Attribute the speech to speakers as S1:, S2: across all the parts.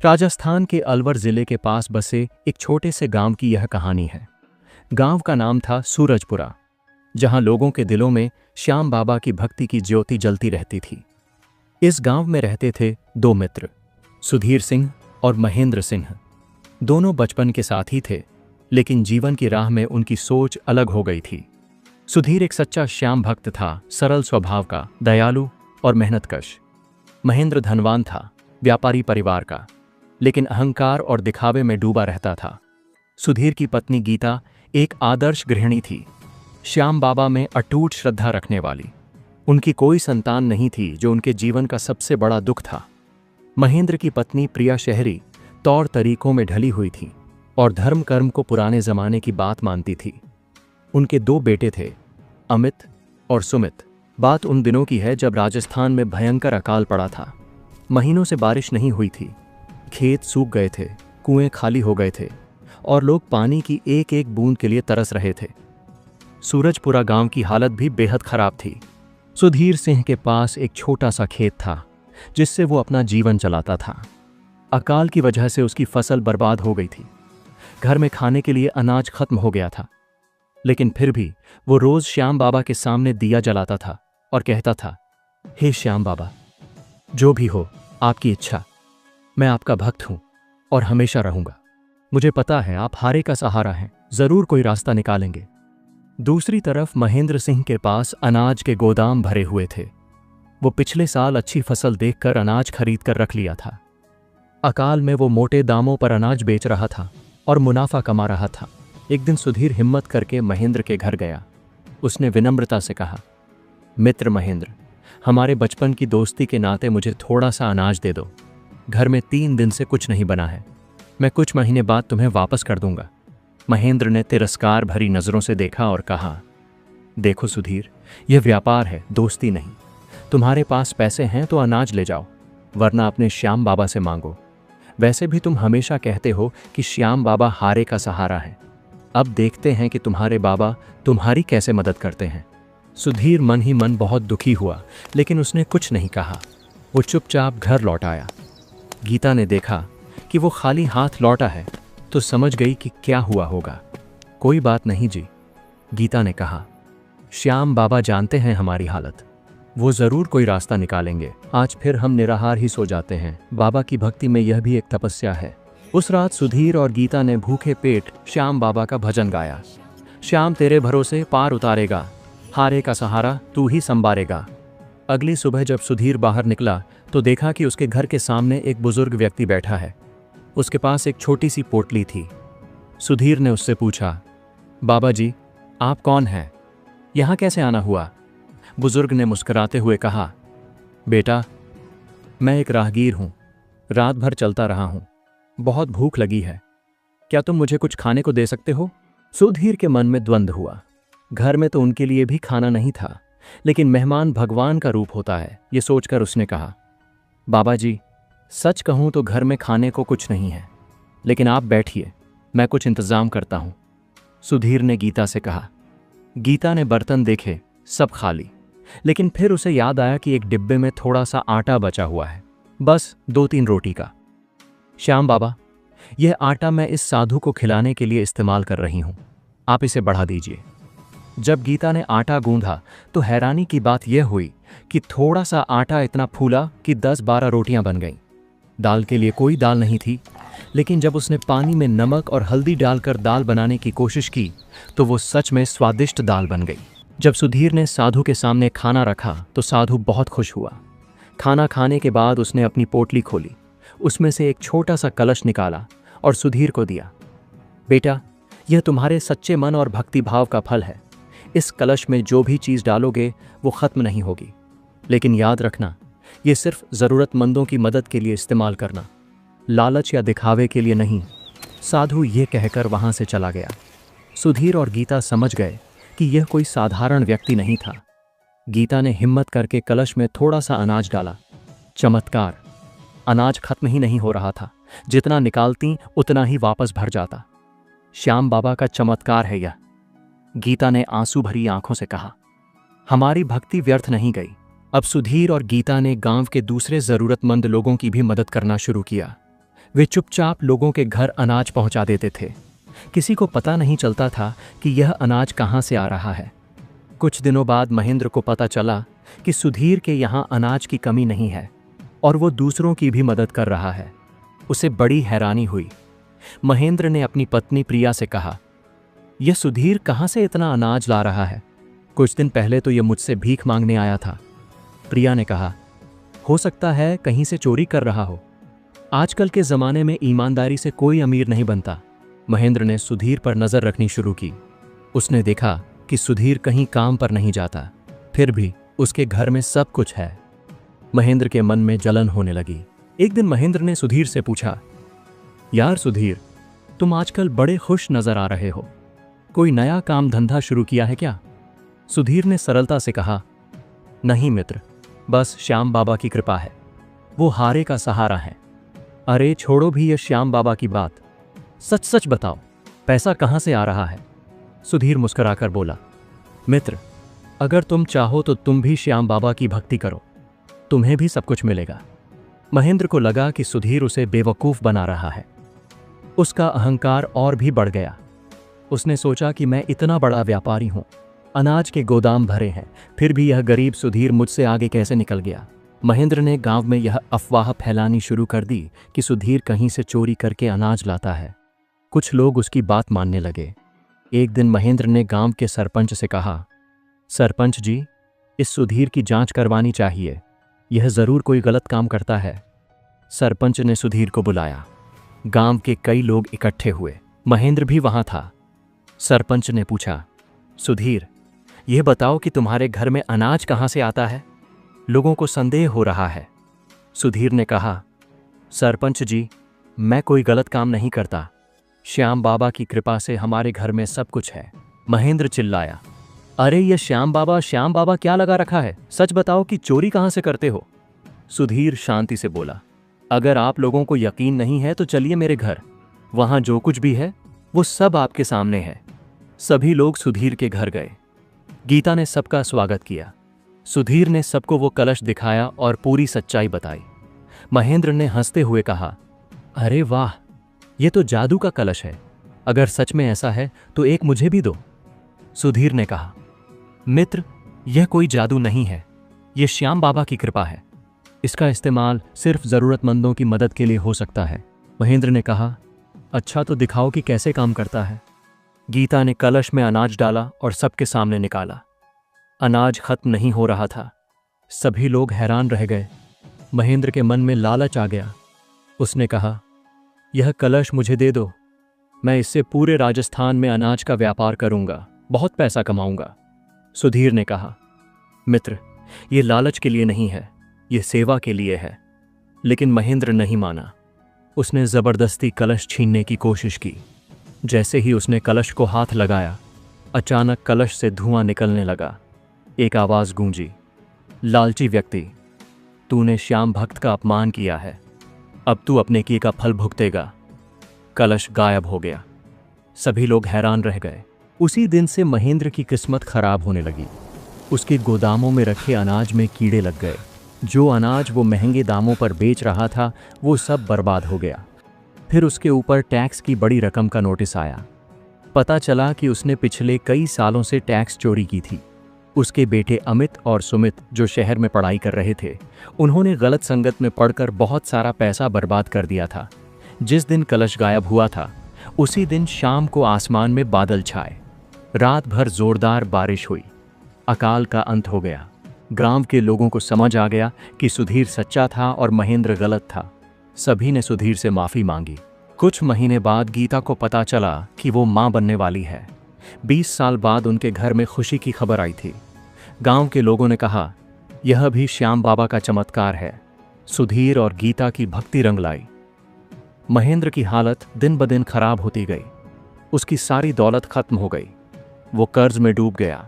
S1: राजस्थान के अलवर जिले के पास बसे एक छोटे से गांव की यह कहानी है। गांव का नाम था सूरजपुरा, जहां लोगों के दिलों में श्याम बाबा की भक्ति की ज्योति जलती रहती थी। इस गांव में रहते थे दो मित्र, सुधीर सिंह और महेंद्र सिंह। दोनों बचपन के साथी थे, लेकिन जीवन की राह में उनकी सोच अलग हो गई थी। सुधीर एक सच्चा श्याम भक्त था, सरल स्वभाव का, दयालु और मेहनतकश। महेंद्र धनवान था, व्यापारी परिवार का, लेकिन अहंकार और दिखावे में डूबा रहता था। सुधीर की पत्नी गीता एक आदर्श गृहिणी थी, श्याम बाबा में अटूट श्रद्धा रखने वाली। उनकी कोई संतान नहीं थी, जो उनके जीवन का सबसे बड़ा दुख था। महेंद्र की पत्नी प्रिया शहरी तौर तरीकों में ढली हुई थी और धर्म कर्म को पुराने जमाने की बात मानती थी। उनके दो बेटे थे, अमित और सुमित। बात उन दिनों की है जब राजस्थान में भयंकर अकाल पड़ा था। महीनों से बारिश नहीं हुई थी, खेत सूख गए थे, कुएं खाली हो गए थे और लोग पानी की एक एक बूंद के लिए तरस रहे थे। सूरजपुरा गांव की हालत भी बेहद खराब थी। सुधीर सिंह के पास एक छोटा सा खेत था, जिससे वो अपना जीवन चलाता था। अकाल की वजह से उसकी फसल बर्बाद हो गई थी। घर में खाने के लिए अनाज खत्म हो गया था, लेकिन फिर भी वो रोज श्याम बाबा के सामने दिया जलाता था और कहता था, हे श्याम बाबा, जो भी हो आपकी इच्छा, मैं आपका भक्त हूं और हमेशा रहूंगा। मुझे पता है आप हारे का सहारा हैं, जरूर कोई रास्ता निकालेंगे। दूसरी तरफ महेंद्र सिंह के पास अनाज के गोदाम भरे हुए थे। वो पिछले साल अच्छी फसल देखकर अनाज खरीद कर रख लिया था। अकाल में वो मोटे दामों पर अनाज बेच रहा था और मुनाफा कमा रहा था। एक दिन सुधीर हिम्मत करके महेंद्र के घर गया। उसने विनम्रता से कहा, मित्र महेंद्र, हमारे बचपन की दोस्ती के नाते मुझे थोड़ा सा अनाज दे दो। घर में 3 दिन से कुछ नहीं बना है। मैं कुछ महीने बाद तुम्हें वापस कर दूंगा। महेंद्र ने तिरस्कार भरी नजरों से देखा और कहा, देखो सुधीर, यह व्यापार है, दोस्ती नहीं। तुम्हारे पास पैसे हैं तो अनाज ले जाओ, वरना अपने श्याम बाबा से मांगो। वैसे भी तुम हमेशा कहते हो कि श्याम बाबा हारे का सहारा है। अब देखते हैं कि तुम्हारे बाबा तुम्हारी कैसे मदद करते हैं। सुधीर मन ही मन बहुत दुखी हुआ, लेकिन उसने कुछ नहीं कहा। वो चुपचाप घर लौट आया। गीता ने देखा कि वो खाली हाथ लौटा है, तो समझ गई कि क्या हुआ होगा। कोई बात नहीं जी, गीता ने कहा, श्याम बाबा जानते हैं हमारी हालत, वो जरूर कोई रास्ता निकालेंगे। आज फिर हम निराहार ही सो जाते हैं। बाबा की भक्ति में यह भी एक तपस्या है। उस रात सुधीर और गीता ने भूखे पेट श्याम बाबा का भजन गाया। श्याम तेरे भरोसे पार उतारेगा, हारे का सहारा तू ही संभारेगा। अगली सुबह जब सुधीर बाहर निकला तो देखा कि उसके घर के सामने एक बुजुर्ग व्यक्ति बैठा है। उसके पास एक छोटी सी पोटली थी। सुधीर ने उससे पूछा, बाबा जी, आप कौन हैं? यहाँ कैसे आना हुआ? बुजुर्ग ने मुस्कुराते हुए कहा, बेटा, मैं एक राहगीर हूँ, रात भर चलता रहा हूँ, बहुत भूख लगी है, क्या तुम मुझे कुछ खाने को दे सकते हो? सुधीर के मन में द्वंद्व हुआ। घर में तो उनके लिए भी खाना नहीं था, लेकिन मेहमान भगवान का रूप होता है, ये सोचकर उसने कहा, बाबा जी, सच कहूँ तो घर में खाने को कुछ नहीं है, लेकिन आप बैठिए, मैं कुछ इंतजाम करता हूँ। सुधीर ने गीता से कहा। गीता ने बर्तन देखे, सब खाली, लेकिन फिर उसे याद आया कि एक डिब्बे में थोड़ा सा आटा बचा हुआ है, बस 2-3 रोटी का। श्याम बाबा, यह आटा मैं इस साधु को खिलाने के लिए इस्तेमाल कर रही हूं, आप इसे बढ़ा दीजिए। जब गीता ने आटा गूंधा तो हैरानी की बात यह हुई कि थोड़ा सा आटा इतना फूला कि 10-12 रोटियां बन गईं। दाल के लिए कोई दाल नहीं थी, लेकिन जब उसने पानी में नमक और हल्दी डालकर दाल बनाने की कोशिश की तो वो सच में स्वादिष्ट दाल बन गई। जब सुधीर ने साधु के सामने खाना रखा तो साधु बहुत खुश हुआ। खाना खाने के बाद उसने अपनी पोटली खोली, उसमें से एक छोटा सा कलश निकाला और सुधीर को दिया। बेटा, यह तुम्हारे सच्चे मन और भक्ति भाव का फल है। इस कलश में जो भी चीज़ डालोगे वो खत्म नहीं होगी, लेकिन याद रखना, ये सिर्फ ज़रूरतमंदों की मदद के लिए इस्तेमाल करना, लालच या दिखावे के लिए नहीं। साधु ये कहकर वहाँ से चला गया। सुधीर और गीता समझ गए कि यह कोई साधारण व्यक्ति नहीं था। गीता ने हिम्मत करके कलश में थोड़ा सा अनाज डाला। चमत्कार, अनाज खत्म ही नहीं हो रहा था, जितना निकालती उतना ही वापस भर जाता। श्याम बाबा का चमत्कार है यह, गीता ने आंसू भरी आंखों से कहा। हमारी भक्ति व्यर्थ नहीं गई। अब सुधीर और गीता ने गांव के दूसरे जरूरतमंद लोगों की भी मदद करना शुरू किया। वे चुपचाप लोगों के घर अनाज पहुंचा देते थे। किसी को पता नहीं चलता था कि यह अनाज कहां से आ रहा है। कुछ दिनों बाद महेंद्र को पता चला कि सुधीर के यहाँ अनाज की कमी नहीं है और वो दूसरों की भी मदद कर रहा है। उसे बड़ी हैरानी हुई। महेंद्र ने अपनी पत्नी प्रिया से कहा, यह सुधीर कहाँ से इतना अनाज ला रहा है? कुछ दिन पहले तो यह मुझसे भीख मांगने आया था। प्रिया ने कहा, हो सकता है कहीं से चोरी कर रहा हो। आजकल के ज़माने में ईमानदारी से कोई अमीर नहीं बनता। महेंद्र ने सुधीर पर नज़र रखनी शुरू की। उसने देखा कि सुधीर कहीं काम पर नहीं जाता, फिर भी उसके घर में सब कुछ है। महेंद्र के मन में जलन होने लगी। एक दिन महेंद्र ने सुधीर से पूछा, यार सुधीर, तुम आजकल बड़े खुश नजर आ रहे हो। कोई नया काम धंधा शुरू किया है क्या? सुधीर ने सरलता से कहा, नहीं मित्र, बस श्याम बाबा की कृपा है। वो हारे का सहारा है। अरे छोड़ो भी ये श्याम बाबा की बात, सच सच बताओ, पैसा कहाँ से आ रहा है? सुधीर मुस्कुराकर बोला, मित्र, अगर तुम चाहो तो तुम भी श्याम बाबा की भक्ति करो, तुम्हें भी सब कुछ मिलेगा। महेंद्र को लगा कि सुधीर उसे बेवकूफ़ बना रहा है। उसका अहंकार और भी बढ़ गया। उसने सोचा कि मैं इतना बड़ा व्यापारी हूं, अनाज के गोदाम भरे हैं, फिर भी यह गरीब सुधीर मुझसे आगे कैसे निकल गया। महेंद्र ने गांव में यह अफवाह फैलानी शुरू कर दी कि सुधीर कहीं से चोरी करके अनाज लाता है। कुछ लोग उसकी बात मानने लगे। एक दिन महेंद्र ने गांव के सरपंच से कहा, सरपंच जी, इस सुधीर की जांच करवानी चाहिए, यह जरूर कोई गलत काम करता है। सरपंच ने सुधीर को बुलाया। गांव के कई लोग इकट्ठे हुए। महेंद्र भी वहां था। सरपंच ने पूछा, सुधीर, यह बताओ कि तुम्हारे घर में अनाज कहां से आता है? लोगों को संदेह हो रहा है। सुधीर ने कहा, सरपंच जी, मैं कोई गलत काम नहीं करता। श्याम बाबा की कृपा से हमारे घर में सब कुछ है। महेंद्र चिल्लाया, अरे ये श्याम बाबा क्या लगा रखा है? सच बताओ कि चोरी कहां से करते हो? सुधीर शांति से बोला, अगर आप लोगों को यकीन नहीं है तो चलिए मेरे घर, वहां जो कुछ भी है वो सब आपके सामने है। सभी लोग सुधीर के घर गए। गीता ने सबका स्वागत किया। सुधीर ने सबको वो कलश दिखाया और पूरी सच्चाई बताई। महेंद्र ने हंसते हुए कहा, अरे वाह, ये तो जादू का कलश है। अगर सच में ऐसा है तो एक मुझे भी दो। सुधीर ने कहा, मित्र, यह कोई जादू नहीं है, यह श्याम बाबा की कृपा है। इसका इस्तेमाल सिर्फ जरूरतमंदों की मदद के लिए हो सकता है। महेंद्र ने कहा, अच्छा तो दिखाओ कि कैसे काम करता है। गीता ने कलश में अनाज डाला और सबके सामने निकाला। अनाज खत्म नहीं हो रहा था। सभी लोग हैरान रह गए। महेंद्र के मन में लालच आ गया। उसने कहा, यह कलश मुझे दे दो, मैं इससे पूरे राजस्थान में अनाज का व्यापार करूंगा, बहुत पैसा कमाऊंगा। सुधीर ने कहा, मित्र, यह लालच के लिए नहीं है, यह सेवा के लिए है। लेकिन महेंद्र नहीं माना। उसने जबरदस्ती कलश छीनने की कोशिश की। जैसे ही उसने कलश को हाथ लगाया, अचानक कलश से धुआं निकलने लगा। एक आवाज गूंजी, लालची व्यक्ति, तूने श्याम भक्त का अपमान किया है, अब तू अपने किए का फल भुगतेगा। कलश गायब हो गया। सभी लोग हैरान रह गए। उसी दिन से महेंद्र की किस्मत खराब होने लगी। उसके गोदामों में रखे अनाज में कीड़े लग गए। जो अनाज वो महंगे दामों पर बेच रहा था वो सब बर्बाद हो गया। फिर उसके ऊपर टैक्स की बड़ी रकम का नोटिस आया। पता चला कि उसने पिछले कई सालों से टैक्स चोरी की थी। उसके बेटे अमित और सुमित, जो शहर में पढ़ाई कर रहे थे, उन्होंने गलत संगत में पड़कर बहुत सारा पैसा बर्बाद कर दिया था। जिस दिन कलश गायब हुआ था, उसी दिन शाम को आसमान में बादल छाए। रात भर जोरदार बारिश हुई। अकाल का अंत हो गया। गांव के लोगों को समझ आ गया कि सुधीर सच्चा था और महेंद्र गलत था। सभी ने सुधीर से माफी मांगी। कुछ महीने बाद गीता को पता चला कि वो मां बनने वाली है। 20 साल बाद उनके घर में खुशी की खबर आई थी। गांव के लोगों ने कहा, यह भी श्याम बाबा का चमत्कार है। सुधीर और गीता की भक्ति रंग लाई। महेंद्र की हालत दिन ब दिन खराब होती गई। उसकी सारी दौलत खत्म हो गई। वो कर्ज में डूब गया।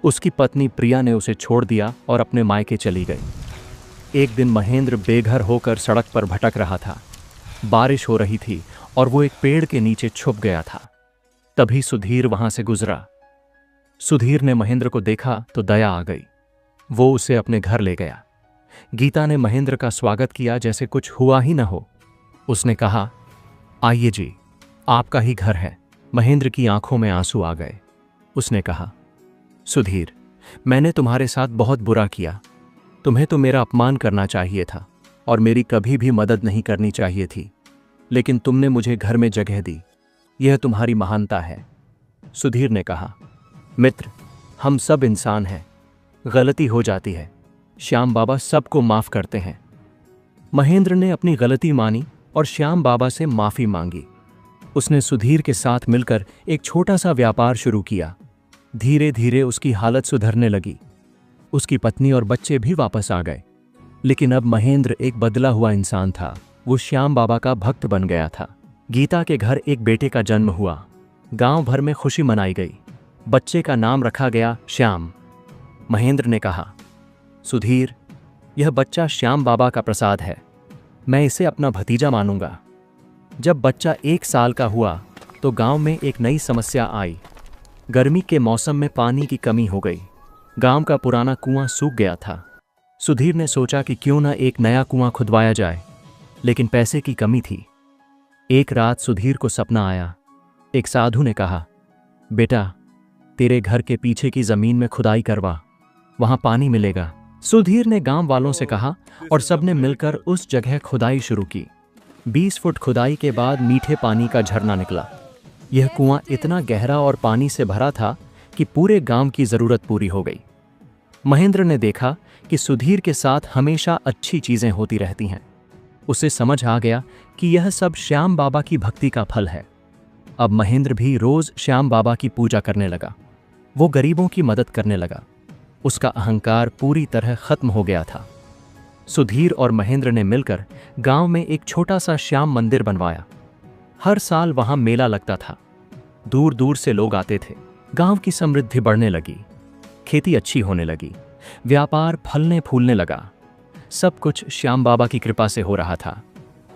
S1: उसकी पत्नी प्रिया ने उसे छोड़ दिया और अपने मायके चली गई। एक दिन महेंद्र बेघर होकर सड़क पर भटक रहा था। बारिश हो रही थी और वो एक पेड़ के नीचे छुप गया था। तभी सुधीर वहां से गुजरा। सुधीर ने महेंद्र को देखा तो दया आ गई। वो उसे अपने घर ले गया। गीता ने महेंद्र का स्वागत किया जैसे कुछ हुआ ही न हो। उसने कहा, आइए जी, आपका ही घर है। महेंद्र की आंखों में आंसू आ गए। उसने कहा, सुधीर, मैंने तुम्हारे साथ बहुत बुरा किया। तुम्हें तो मेरा अपमान करना चाहिए था और मेरी कभी भी मदद नहीं करनी चाहिए थी, लेकिन तुमने मुझे घर में जगह दी। यह तुम्हारी महानता है। सुधीर ने कहा, मित्र, हम सब इंसान हैं, गलती हो जाती है। श्याम बाबा सबको माफ करते हैं। महेंद्र ने अपनी गलती मानी और श्याम बाबा से माफी मांगी। उसने सुधीर के साथ मिलकर एक छोटा सा व्यापार शुरू किया। धीरे धीरे उसकी हालत सुधरने लगी। उसकी पत्नी और बच्चे भी वापस आ गए। लेकिन अब महेंद्र एक बदला हुआ इंसान था। वो श्याम बाबा का भक्त बन गया था। गीता के घर एक बेटे का जन्म हुआ। गांव भर में खुशी मनाई गई। बच्चे का नाम रखा गया श्याम। महेंद्र ने कहा, सुधीर, यह बच्चा श्याम बाबा का प्रसाद है। मैं इसे अपना भतीजा मानूंगा। जब बच्चा 1 साल का हुआ तो गांव में एक नई समस्या आई। गर्मी के मौसम में पानी की कमी हो गई। गांव का पुराना कुआं सूख गया था। सुधीर ने सोचा कि क्यों न एक नया कुआं खुदवाया जाए, लेकिन पैसे की कमी थी। एक रात सुधीर को सपना आया। एक साधु ने कहा, बेटा, तेरे घर के पीछे की जमीन में खुदाई करवा, वहां पानी मिलेगा। सुधीर ने गांव वालों से कहा और सबने मिलकर उस जगह खुदाई शुरू की। 20 फुट खुदाई के बाद मीठे पानी का झरना निकला। यह कुआं इतना गहरा और पानी से भरा था कि पूरे गांव की जरूरत पूरी हो गई। महेंद्र ने देखा कि सुधीर के साथ हमेशा अच्छी चीजें होती रहती हैं। उसे समझ आ गया कि यह सब श्याम बाबा की भक्ति का फल है। अब महेंद्र भी रोज श्याम बाबा की पूजा करने लगा। वो गरीबों की मदद करने लगा। उसका अहंकार पूरी तरह खत्म हो गया था। सुधीर और महेंद्र ने मिलकर गांव में एक छोटा सा श्याम मंदिर बनवाया। हर साल वहां मेला लगता था। दूर दूर से लोग आते थे। गांव की समृद्धि बढ़ने लगी। खेती अच्छी होने लगी। व्यापार फलने फूलने लगा। सब कुछ श्याम बाबा की कृपा से हो रहा था।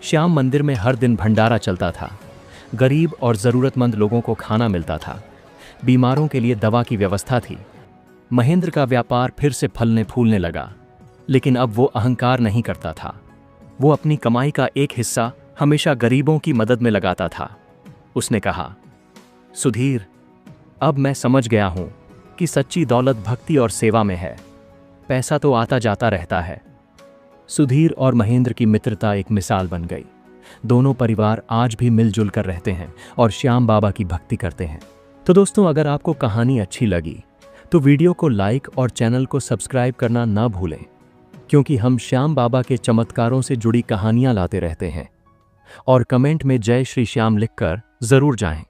S1: श्याम मंदिर में हर दिन भंडारा चलता था। गरीब और जरूरतमंद लोगों को खाना मिलता था। बीमारों के लिए दवा की व्यवस्था थी। महेंद्र का व्यापार फिर से फलने फूलने लगा, लेकिन अब वो अहंकार नहीं करता था। वो अपनी कमाई का एक हिस्सा हमेशा गरीबों की मदद में लगाता था। उसने कहा, सुधीर, अब मैं समझ गया हूं कि सच्ची दौलत भक्ति और सेवा में है। पैसा तो आता जाता रहता है। सुधीर और महेंद्र की मित्रता एक मिसाल बन गई। दोनों परिवार आज भी मिलजुल कर रहते हैं और श्याम बाबा की भक्ति करते हैं। तो दोस्तों, अगर आपको कहानी अच्छी लगी तो वीडियो को लाइक और चैनल को सब्सक्राइब करना ना भूलें, क्योंकि हम श्याम बाबा के चमत्कारों से जुड़ी कहानियां लाते रहते हैं। और कमेंट में जय श्री श्याम लिखकर जरूर जाएं।